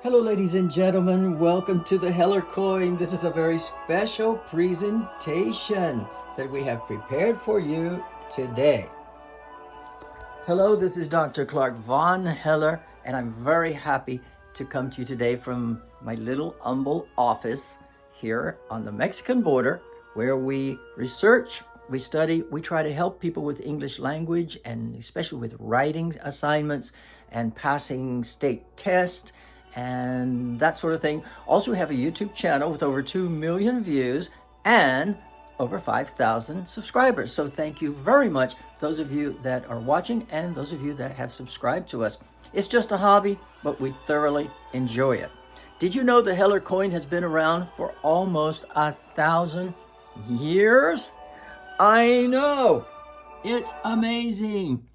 Hello, ladies and gentlemen. Welcome to the Heller Coin. This is a very special presentation that we have prepared for you today. Hello, this is Dr. ClarkvonHeller, and I'm very happy to come to you today from my little humble office here on the Mexican border, where we research, we study, we try to help people with English language, and especially with writing assignments and passing state tests and that sort of thing. Also, we have a YouTube channel with over 2 million views and over 5,000 subscribers. So thank you very much, those of you that are watching and those of you that have subscribed to us. It's just a hobby, but we thoroughly enjoy it. Did you know the Heller coin has been around for almost 1,000 years? I know, it's amazing.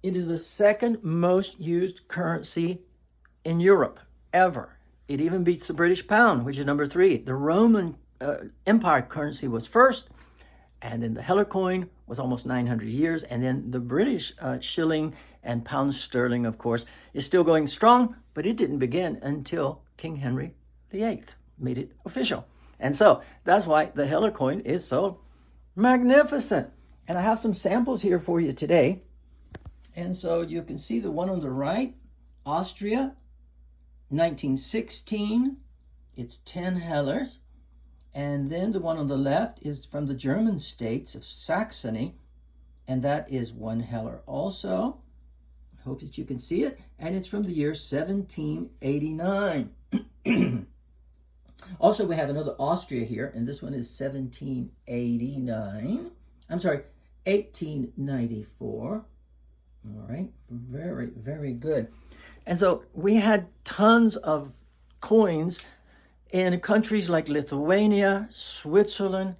It is the second most used currency in Europe ever. It even beats the British pound, which is number 3. The Roman Empire currency was first, and then the Heller coin was almost 900 years, and then the British shilling and pound sterling, of course, is still going strong, but it didn't begin until King Henry VIII made it official. And so that's why the Heller coin is so magnificent. And I have some samples here for you today. And so you can see the one on the right, Austria, 1916, it's 10 Hellers. And then the one on the left is from the German states of Saxony, and that is 1 Heller also. I hope that you can see it. And it's from the year 1789. Also, we have another Austria here, and this one is 1789. I'm sorry, 1894. All right, very, very good. And so we had tons of coins in countries like Lithuania, Switzerland,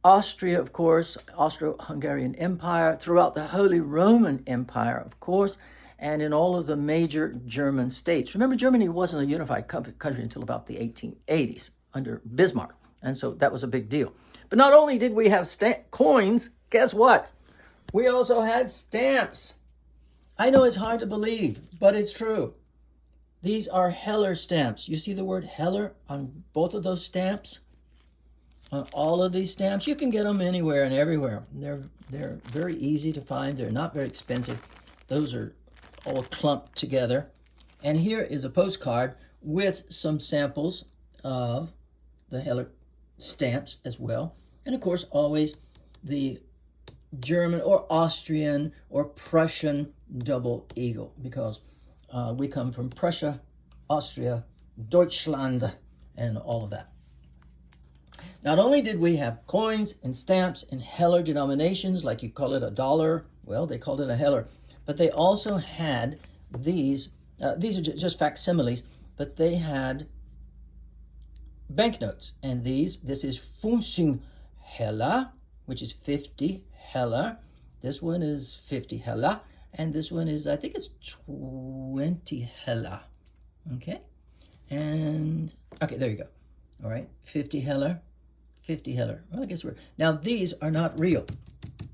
Austria, of course, Austro-Hungarian Empire, throughout the Holy Roman Empire, of course, and in all of the major German states. Remember, Germany wasn't a unified country until about the 1880s under Bismarck, and so that was a big deal. But not only did we have coins, guess what? We also had stamps. I know it's hard to believe, but it's true. These are Heller stamps. You see the word Heller on both of those stamps? On all of these stamps? You can get them anywhere and everywhere. They're very easy to find. They're not very expensive. Those are all clumped together. And here is a postcard with some samples of the Heller stamps as well. And of course, always the German or Austrian or Prussian double eagle, because we come from Prussia, Austria, Deutschland, and all of that. Not only did we have coins and stamps in Heller denominations, like you call it a dollar, well, they called it a Heller, but they also had these are just facsimiles, but they had banknotes, and this is 15 Heller, which is 50 Heller. This one is 50 Heller, and this one is, I think it's 20 Heller. Okay, and okay, there you go. All right, 50 Heller, 50 Heller. Well, I guess now these are not real.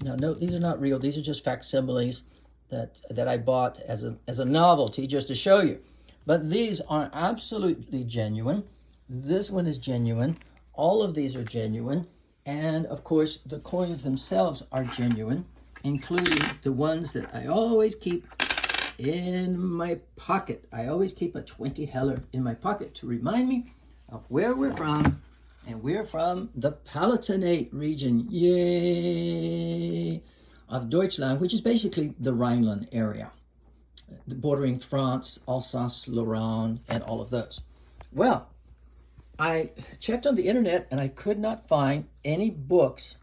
Now, no, these are not real. These are just facsimiles that I bought as a novelty just to show you. But these are absolutely genuine. This one is genuine. All of these are genuine. And of course, the coins themselves are genuine, including the ones that I always keep in my pocket. I always keep a 20 Heller in my pocket to remind me of where we're from. And we're from the Palatinate region, yay, of Deutschland, which is basically the Rhineland area, bordering France, Alsace-Lorraine, and all of those. Well, I checked on the internet and I could not find any books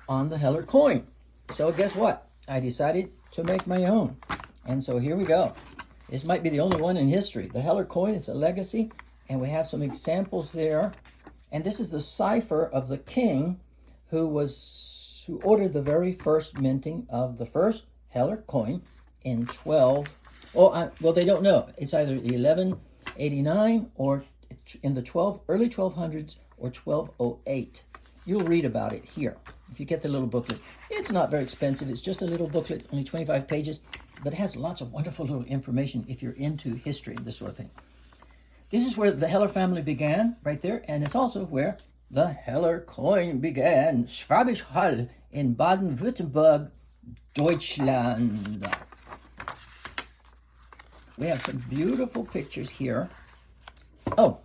on the Heller coin. So guess what? I decided to make my own. And so here we go. This might be the only one in history. The Heller coin is a legacy, and we have some examples there. And this is the cipher of the king who ordered the very first minting of the first Heller coin in well, they don't know. It's either 1189 or in the early 1200s or 1208. You'll read about it here if you get the little booklet. It's not very expensive. It's just a little booklet, only 25 pages, but it has lots of wonderful little information if you're into history and this sort of thing. This is where the Heller family began, right there, and it's also where the Heller coin began. Schwäbisch Hall in Baden-Württemberg, Deutschland. We have some beautiful pictures here. Oh,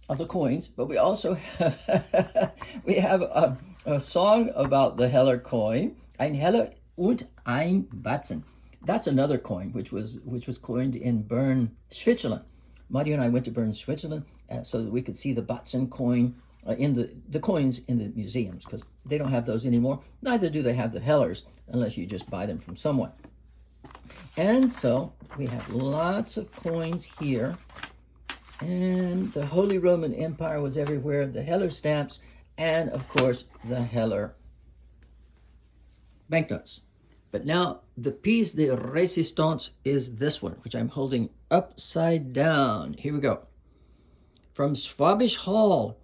of the coins, but we also have, we have a song about the Heller coin. Ein Heller und ein Batzen. That's another coin which was coined in Bern, Switzerland. Marty and I went to Bern, Switzerland, so that we could see the Batzen coin in the coins in the museums, because they don't have those anymore. Neither do they have the Hellers, unless you just buy them from someone. And so we have lots of coins here. And the Holy Roman Empire was everywhere, the Heller stamps, and of course the Heller banknotes. But now the piece de resistance is this one, which I'm holding upside down. Here we go. From Schwäbisch Hall,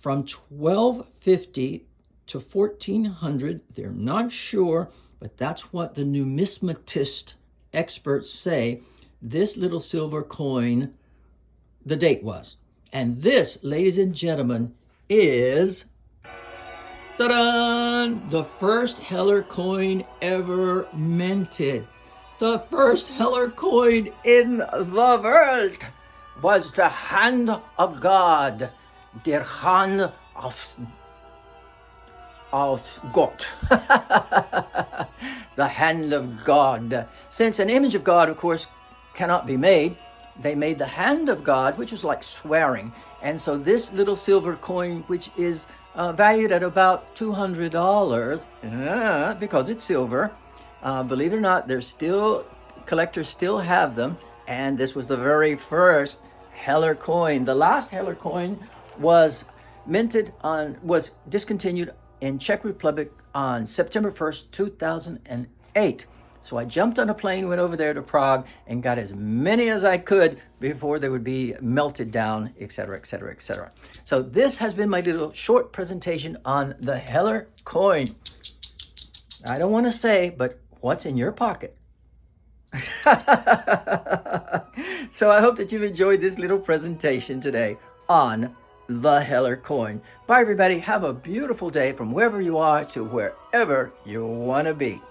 from 1250 to 1400, they're not sure, but that's what the numismatist experts say this little silver coin, the date was. And this, ladies and gentlemen, is ta-da! The first Heller coin ever minted. The first Heller coin in the world was the hand of God, der Hand of God. The hand of God. Since an image of God, of course, cannot be made, they made the hand of God, which was like swearing. And so this little silver coin, which is valued at about $200, because it's silver, believe it or not, collectors still have them. And this was the very first Heller coin. The last Heller coin was discontinued in Czech Republic on September 1st, 2008. So I jumped on a plane, went over there to Prague, and got as many as I could before they would be melted down, etc., etc., etc. So this has been my little short presentation on the Heller coin. I don't want to say, but what's in your pocket? So I hope that you've enjoyed this little presentation today on the Heller coin. Bye, everybody. Have a beautiful day from wherever you are to wherever you want to be.